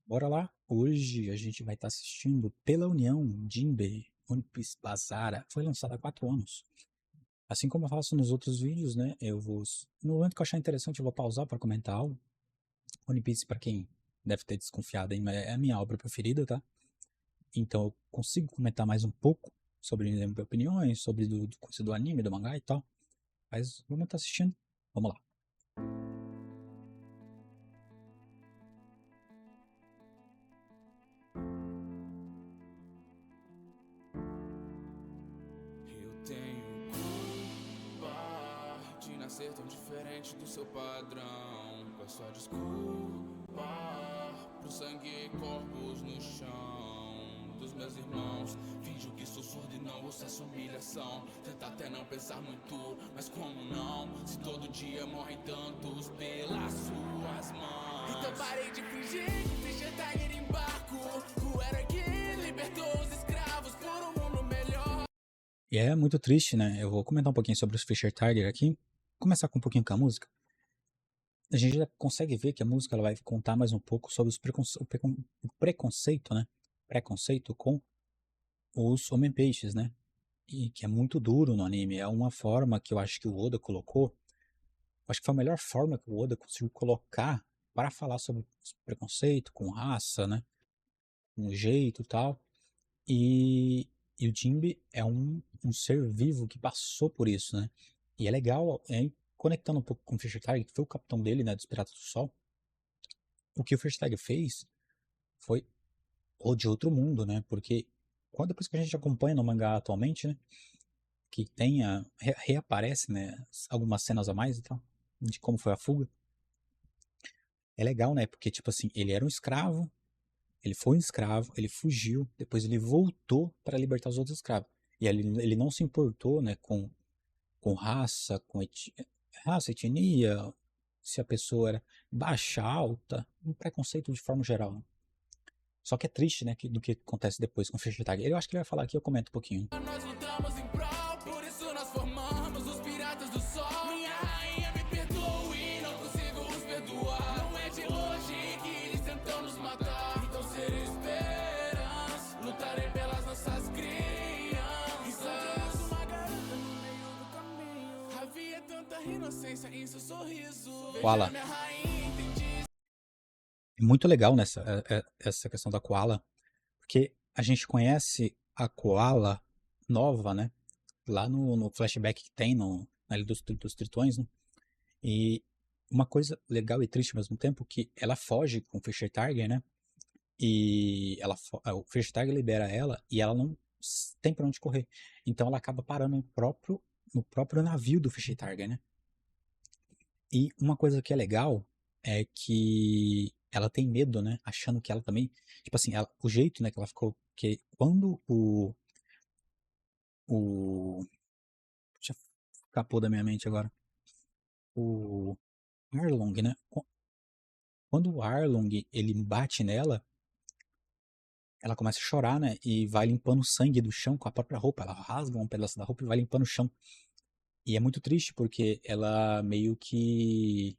Bora lá? Hoje a gente vai estar assistindo Pela União, Jinbe, One Piece Bazara. Foi lançado há 4 anos. Assim como eu faço nos outros vídeos, né? No momento que eu achar interessante, eu vou pausar para comentar algo. One Piece, para quem deve ter desconfiado aí, mas é a minha obra preferida, tá? Então eu consigo comentar mais um pouco sobre minhas opiniões, sobre coisa do anime, do mangá e tal. Mas vamos estar assistindo. Vamos lá. Eu tenho culpa de nascer tão diferente do seu padrão. Peço a desculpa pro sangue e corpos no chão dos meus irmãos. Finjo que sou surdo e não ouço essa humilhação. Tenta até não pensar muito, mas como não? Se todo dia morrem tantos pelas suas mãos. Então parei de fingir que Fischer Tiger em barco. Who era que libertou os escravos por um mundo melhor. E é muito triste, né? Eu vou comentar um pouquinho sobre os Fischer Tiger aqui. Começar com um pouquinho com a música. A gente já consegue ver que a música ela vai contar mais um pouco sobre o preconceito, né? Preconceito com os homem-peixes, né? E que é muito duro no anime. É uma forma que eu acho que o Oda colocou. Acho que foi a melhor forma que o Oda conseguiu colocar para falar sobre preconceito com raça, né? Com jeito e tal. E o Jinbe é um ser vivo que passou por isso, né? E é legal, conectando um pouco com o Fischer Tiger, que foi o capitão dele, né? Dos Piratas do Sol. O que o Fischer Tiger fez foi o de outro mundo, né? Porque depois que a gente acompanha no mangá atualmente, né? Que reaparece, né? Algumas cenas a mais e tal, de como foi a fuga. É legal, né? Porque, tipo assim, ele era um escravo, ele foi um escravo, ele fugiu, depois ele voltou para libertar os outros escravos. E ele não se importou, né? Com raça, raça, etnia, se a pessoa era baixa, alta, um preconceito de forma geral, né? Só que é triste, né, do que acontece depois com o Fischer Tiger. Eu acho que ele vai falar aqui, eu comento um pouquinho. Nós lutamos em prol, por isso nós formamos os Piratas do Sol. Minha rainha me perdoe, não consigo os perdoar. Não é de hoje que eles tentam nos matar. Então ser esperança, lutarei pelas nossas crianças. Encontramos uma garota no meio do caminho. Havia tanta inocência em seu sorriso. Koala. Veja minha rainha, entendi. É muito legal essa questão da Koala, porque a gente conhece a Koala nova, né? Lá no flashback que tem na Ilha dos Tritões, né? E uma coisa legal e triste ao mesmo tempo que ela foge com o Fischer Tiger, né? E o Fischer Tiger libera ela e ela não tem pra onde correr. Então ela acaba parando no próprio navio do Fischer Tiger, né? E uma coisa que é legal é que ela tem medo, né? Achando que ela também. Tipo assim, o jeito, né, que ela ficou. Que quando o. Já escapou da minha mente agora. O Arlong, né? Quando o Arlong ele bate nela, ela começa a chorar, né? E vai limpando o sangue do chão com a própria roupa. Ela rasga um pedaço da roupa e vai limpando o chão. E é muito triste porque ela meio que.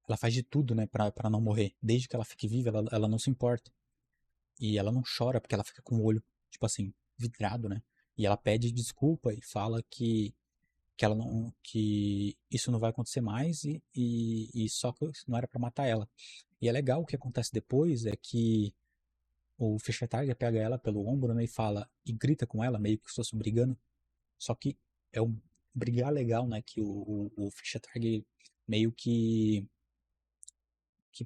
Ela faz de tudo, né, pra não morrer. Desde que ela fique viva, ela não se importa. E ela não chora porque ela fica com o olho, tipo assim, vidrado, né? E ela pede desculpa e fala que ela não, que isso não vai acontecer mais e só que não era pra matar ela. E é legal o que acontece depois é que o Fischer Tiger pega ela pelo ombro, né, e fala e grita com ela meio que se fosse brigando. Só que é um brigar legal, né, que o Fischer Tiger meio que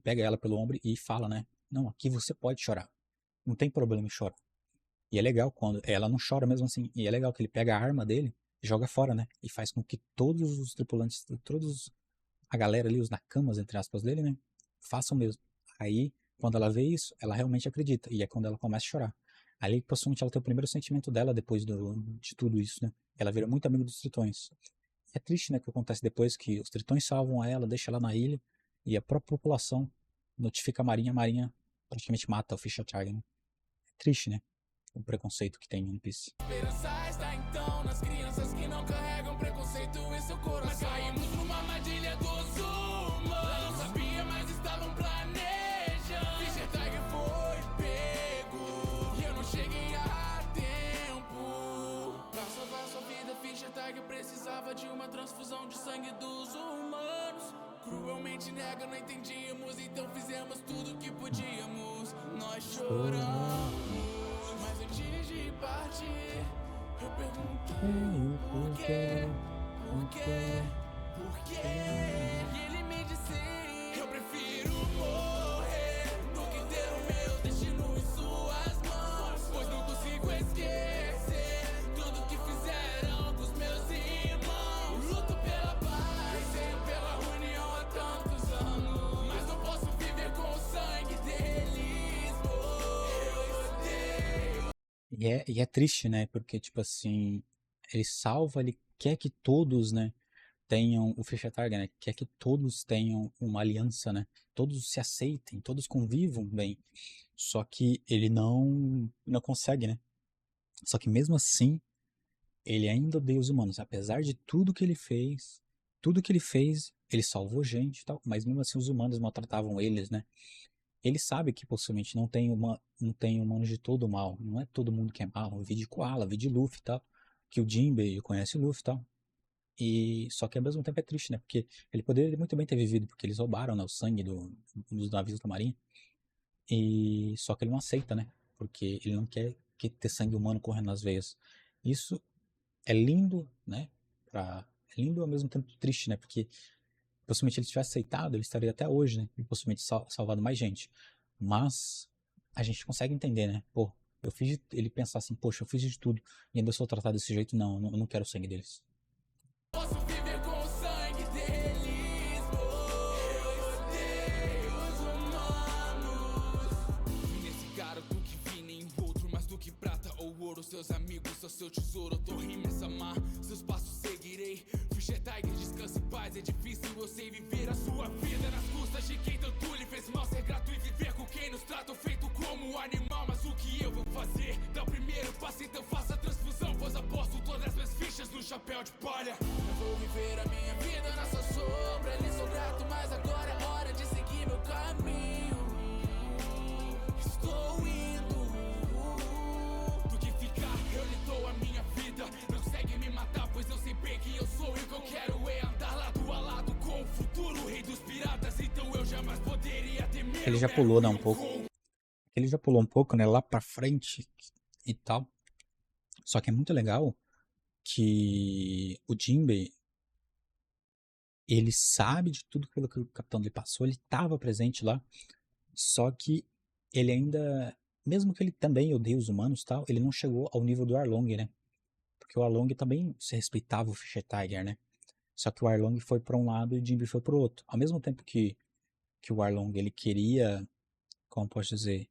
pega ela pelo ombro e fala, né? Não, aqui você pode chorar. Não tem problema em chorar. E é legal quando ela não chora mesmo assim. E é legal que ele pega a arma dele e joga fora, né? E faz com que todos os tripulantes, todos a galera ali, os nakamas, entre aspas, dele, né? Façam mesmo. Aí, quando ela vê isso, ela realmente acredita. E é quando ela começa a chorar. Ali, possivelmente, ela tem o primeiro sentimento dela depois de tudo isso, né? Ela vira muito amiga dos tritões. É triste, né, o que acontece depois que os tritões salvam ela, deixam ela na ilha e a própria população notifica a Marinha praticamente mata o Fischer Tiger, né? É triste, né? O preconceito que tem em One Piece. Esperança está então nas crianças que não carregam preconceito em seu coração. Mas caímos numa armadilha dos humanos. Ela não sabia, mas estavam planejando. Fischer Tiger foi de sangue dos humanos. Cruelmente nega, não entendíamos, então fizemos tudo que podíamos. Nós choramos, mas antes de partir, eu perguntei o porquê, por quê? E ele me disse, eu prefiro morrer do que ter o meu destino em suas mãos, pois não consigo esquecer tudo que fizeram com os meus irmãos. Luto pela paz, anseio pela união há tantos anos, mas não posso viver com o sangue deles, eu odeio. E é triste, né? Porque, tipo assim, ele salva, ele quer que todos, né, tenham o Fischer Tiger, né? Quer que todos tenham uma aliança, né? Todos se aceitem, todos convivam bem. Só que ele não consegue, né? Só que mesmo assim, ele ainda odeia os humanos. Apesar de tudo que ele fez, ele salvou gente e tal, mas mesmo assim os humanos maltratavam eles, né? Ele sabe que possivelmente não tem humanos de todo mal. Não é todo mundo que é mal. Vi de Koala, vi de Luffy e tal. Que o Jinbei conhece o Luffy e tal. E só que ao mesmo tempo é triste, né? Porque ele poderia muito bem ter vivido, porque eles roubaram, né, o sangue dos navios da marinha. E só que ele não aceita, né? Porque ele não quer que ter sangue humano correndo nas veias. Isso é lindo, né? É lindo ao mesmo tempo triste, né? Porque possivelmente ele tivesse aceitado, ele estaria até hoje, né? E possivelmente salvado mais gente. Mas a gente consegue entender, né? Pô, ele pensar assim, poxa, eu fiz de tudo e ainda sou tratado desse jeito, eu não quero o sangue deles. Posso viver com o sangue deles, eu odeio os humanos. Vi nesse garoto que vi nenhum outro, mais do que prata ou ouro. Seus amigos são seu tesouro, eu tô rindo amar, seus passos seguirei. Fischer Tiger, descanse em paz, é difícil eu sei viver a sua vida nas custas de quem tanto lhe fez mal. Ser grato e viver com quem nos trata feito como animal. Mas o que eu vou fazer? Dá o primeiro passo, então faça a transfusão, pois aposto todas as minhas fichas no chapéu de palha. Eu vou viver a minha vida na sua sombra. Lhe sou grato, mas agora é hora de seguir meu caminho. Estou indo. Do que ficar, eu lhe dou a minha vida. Não consegue me matar, pois eu sei bem quem eu sou. E o que eu quero é andar lado a lado com o futuro rei dos piratas. Então eu jamais poderia temer. Ele já pulou, né, um pouco. Ele já pulou um pouco, né, lá pra frente e tal. Só que é muito legal que o Jinbei, ele sabe de tudo pelo que o capitão dele passou, ele estava presente lá, só que ele ainda, mesmo que ele também odeie os humanos e tal, ele não chegou ao nível do Arlong, né? Porque o Arlong também se respeitava o Fischer Tiger, né? Só que o Arlong foi para um lado e o Jinbei foi para o outro. Ao mesmo tempo que o Arlong, ele queria, como posso dizer,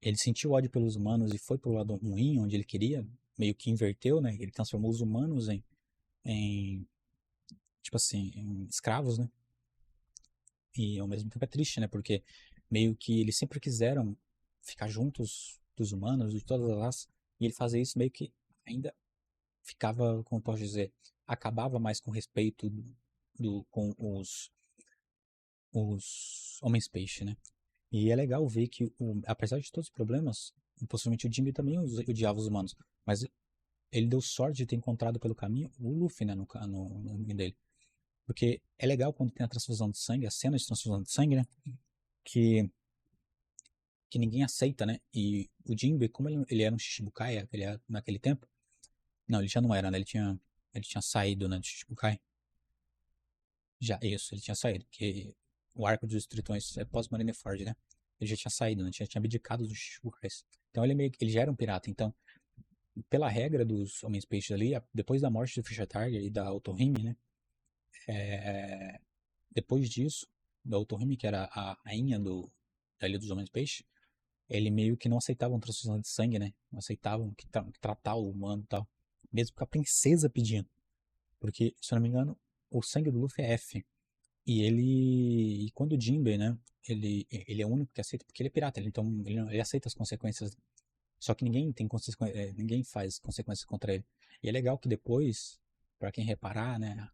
ele sentiu ódio pelos humanos e foi pro lado ruim, onde ele queria, meio que inverteu, né? Ele transformou os humanos em tipo assim, em escravos, né? E ao mesmo tempo é triste, né? Porque meio que eles sempre quiseram ficar juntos dos humanos, de todas as raças, e ele fazia isso meio que ainda ficava, como posso dizer, acabava mais com respeito com os homens peixe, né? E é legal ver que, apesar de todos os problemas, possivelmente o Jimmy também odiava os humanos, mas ele deu sorte de ter encontrado pelo caminho o Luffy, né, no nome dele. Porque é legal quando tem a transfusão de sangue, a cena de transfusão de sangue, né, que ninguém aceita, né, e o Jinbe, como ele era um Shichibukai naquele tempo, não, ele já não era, né, ele tinha saído, né, de Shichibukai. Já, isso, ele tinha saído, porque o arco dos Tritões é pós-Marineford, né? Ele já tinha saído, né? Tinha abdicado dos Shichibukais. Então ele já era um pirata. Então, pela regra dos Homens-Peixes ali, depois da morte do Fischer Tiger e da Otohime, né? Depois disso, da Otohime, que era a rainha da Ilha dos Homens-Peixes, ele meio que não aceitava uma transfusão de sangue, né? Não aceitavam que tratar o humano e tal. Mesmo com a princesa pedindo. Porque, se eu não me engano, o sangue do Luffy é F. E quando o Jinbei, né, ele é o único que aceita, porque ele é pirata, então ele aceita as consequências. Só que ninguém faz consequências contra ele. E é legal que depois, pra quem reparar, né,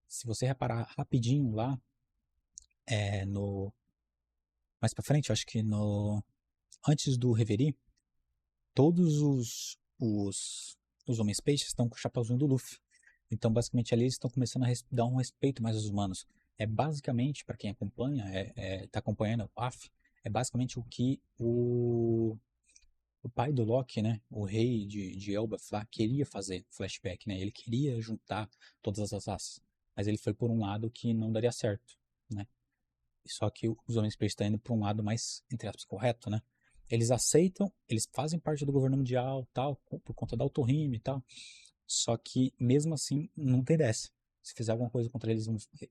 se você reparar rapidinho lá, mais pra frente, eu acho que antes do Reverie, todos os Homens-Peixes estão com o chapéuzinho do Luffy. Então, basicamente, ali eles estão começando a dar um respeito mais aos humanos. É basicamente, para quem acompanha, tá acompanhando o PAF, é basicamente o que o pai do Loki, né, o rei de Elbaf lá, queria fazer flashback, né? Ele queria juntar todas as raças, mas ele foi por um lado que não daria certo, né? Só que os Homens Peixe estão indo por um lado mais, entre aspas, correto, né? Eles aceitam, eles fazem parte do governo mundial, tal, por conta da autorrime e tal. Só que, mesmo assim, não tem dessa. Se fizer alguma coisa contra eles,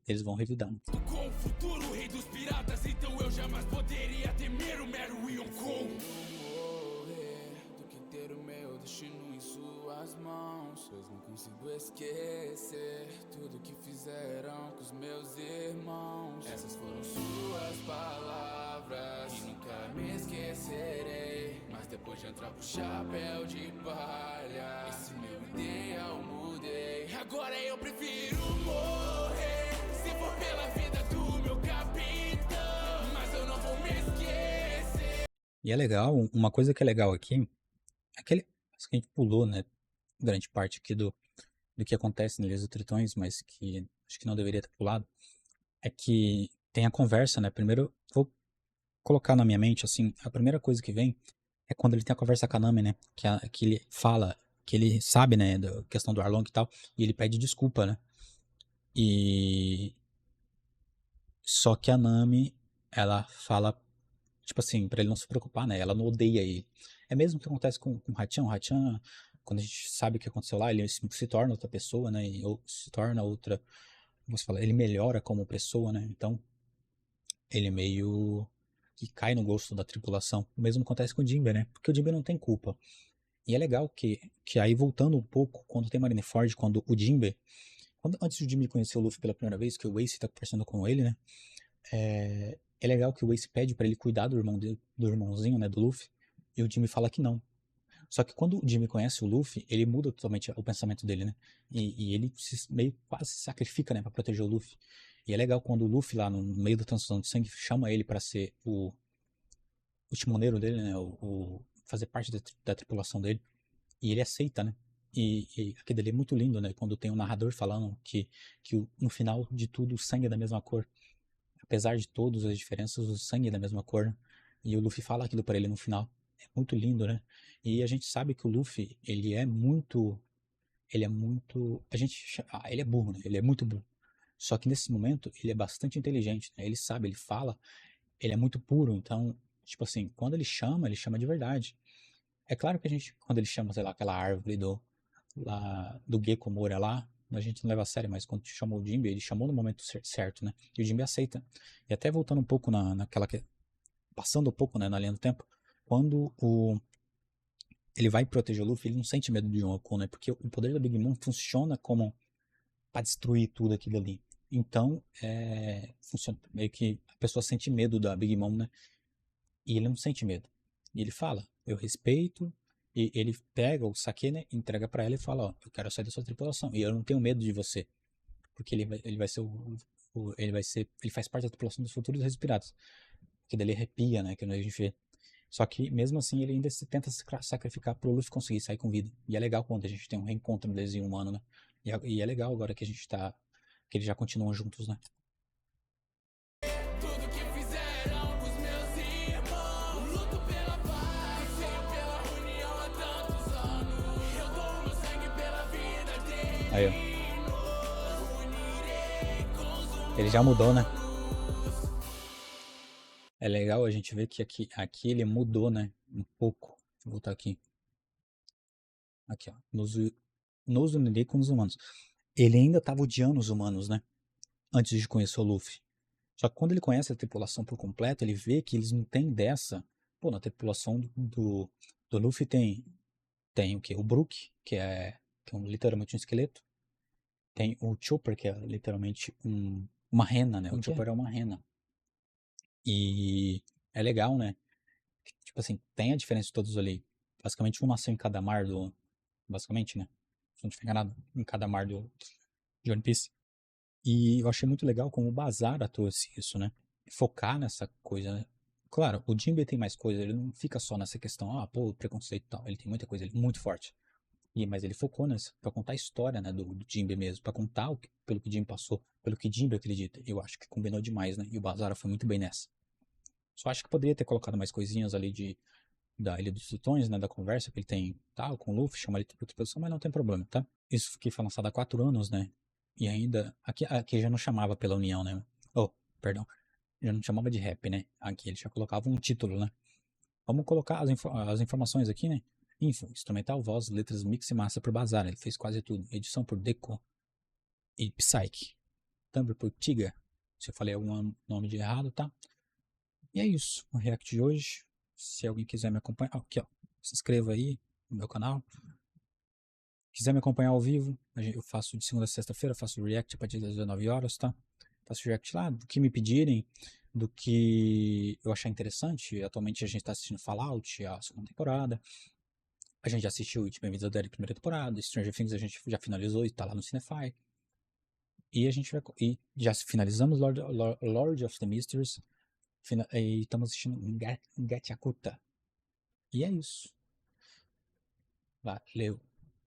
eles vão revidar. Com o futuro, rei dos piratas, então eu jamais poderia temer o mero Yonkou. Morrer do que ter o meu destino em suas mãos, pois não consigo esquecer tudo que fizeram com os meus irmãos. Essas foram suas palavras e nunca me esquecerei. Mas depois de entrar pro chapéu de palha, esse meu ideal mudei. Agora eu prefiro morrer, se for pela vida do meu capitão, mas eu não vou me esquecer. E é legal, uma coisa que é legal aqui, aquele que a gente pulou, né, grande parte aqui do que acontece na Ilha dos Tritões, mas que acho que não deveria ter pulado, é que tem a conversa, né? Primeiro, vou colocar na minha mente, assim, a primeira coisa que vem é quando ele tem a conversa com a Nami, né? Que ele fala, que ele sabe, né, da questão do Arlong e tal, e ele pede desculpa, né? E só que a Nami, ela fala, tipo assim, pra ele não se preocupar, né? Ela não odeia ele. É mesmo que acontece com o Hachan. O Hachan, quando a gente sabe o que aconteceu lá, ele se torna outra pessoa, né? Ou se torna outra, como você fala, ele melhora como pessoa, né? Então, ele meio que cai no gosto da tripulação. O mesmo acontece com o Jinbe, né? Porque o Jinbe não tem culpa. E é legal que aí, voltando um pouco, quando tem Marineford, quando o Jinbe, antes do Jinbe conhecer o Luffy pela primeira vez, que o Ace tá conversando com ele, né? É legal que o Ace pede pra ele cuidar do irmão dele, do irmãozinho, né, do Luffy, e o Jinbe fala que não. Só que quando o Jinbe conhece o Luffy, ele muda totalmente o pensamento dele, né? E ele meio quase se sacrifica, né, pra proteger o Luffy. E é legal quando o Luffy, lá no meio da transfusão de sangue, chama ele pra ser o timoneiro dele, né? Fazer parte da tripulação dele. E ele aceita, né? E aquilo ali é muito lindo, né? Quando tem um narrador falando que no final de tudo o sangue é da mesma cor. Apesar de todas as diferenças, o sangue é da mesma cor, né? E o Luffy fala aquilo pra ele no final. É muito lindo, né? E a gente sabe que o Luffy, ele é muito. Ele é muito. Ele é burro, né? Ele é muito burro. Só que nesse momento, ele é bastante inteligente, né? Ele sabe, ele fala, ele é muito puro. Então, tipo assim, quando ele chama de verdade. É claro que a gente, quando ele chama, sei lá, aquela árvore do Gecko Moura lá, a gente não leva a sério, mas quando chamou o Jinbe, ele chamou no momento certo, né? E o Jinbe aceita. E até voltando um pouco passando um pouco, né, na linha do tempo, quando ele vai proteger o Luffy, ele não sente medo de Yonkou, né? Porque o poder da Big Mom funciona como pra destruir tudo aquilo ali. Então, funciona meio que a pessoa sente medo da Big Mom, né? E ele não sente medo. E ele fala, eu respeito, e ele pega o sake, né, entrega pra ela e fala, ó, eu quero sair da sua tripulação, e eu não tenho medo de você, porque ele vai ser ele faz parte da tripulação dos futuros reis piratas, que daí ele arrepia, né, que a gente vê. Só que, mesmo assim, ele ainda se tenta sacrificar pro Luffy conseguir sair com vida. E é legal quando a gente tem um reencontro deles em humano, né? E é legal agora que a gente tá, que eles já continuam juntos, né? Tudo que fizeram com os meus irmãos, luto pela paz, anseio pela união há tantos anos. Eu dou meu sangue pela vida dele. Aí, ó. Unirei com os humanos. Ele já mudou, né? É legal a gente ver que aqui ele mudou, né? Um pouco. Vou voltar aqui. Aqui, ó. Nos unirei com os humanos. Ele ainda tava odiando os humanos, né? Antes de conhecer o Luffy. Só que quando ele conhece a tripulação por completo, ele vê que eles não têm dessa. Pô, na tripulação do Luffy tem o quê? O Brook, que é literalmente um esqueleto. Tem o Chopper, que é literalmente uma rena, né? O Chopper é uma rena. E é legal, né? Tipo assim, tem a diferença de todos ali. Basicamente, um nasceu em cada mar do. Basicamente, né? Se não tiver enganado, em cada mar de One Piece. E eu achei muito legal como o Bazar trouxe isso, né? Focar nessa coisa, né? Claro, o Jinbe tem mais coisa, ele não fica só nessa questão, pô, preconceito e tal. Ele tem muita coisa, ele é muito forte. Mas ele focou nessa, pra contar a história, né, do Jinbe mesmo, pra contar pelo que Jinbe passou, pelo que Jinbe acredita. Eu acho que combinou demais, né? E o Bazara foi muito bem nessa. Só acho que poderia ter colocado mais coisinhas ali da Ilha dos Tritões, né, da conversa que ele tem tal, com o Luffy, chamar ele pra outra pessoa, mas não tem problema, tá? Isso que foi lançado há 4 anos, né? E ainda, aqui já não chamava pela União, né? Oh, perdão, já não chamava de rap, né? Aqui ele já colocava um título, né? Vamos colocar as informações aqui, né? Info, instrumental, voz, letras, mix e massa por Bazar. Ele fez quase tudo. Edição por Deco e Psyche. Tumblr por Tiga. Se eu falei algum nome de errado, tá? E é isso. O React de hoje. Se alguém quiser me acompanhar. Aqui, ó. Se inscreva aí no meu canal. Quiser me acompanhar ao vivo, eu faço de segunda a sexta-feira, faço React a partir das 19 horas, tá? Faço React lá, do que me pedirem, do que eu achar interessante. Atualmente a gente tá assistindo Fallout, a segunda temporada. A gente já assistiu It Bem-vindos ao Daily, primeira temporada. Stranger Things a gente já finalizou e tá lá no Cinefy. E a gente vai. E já finalizamos Lord of the Mysteries. E estamos assistindo Gattakuta. E é isso. Valeu.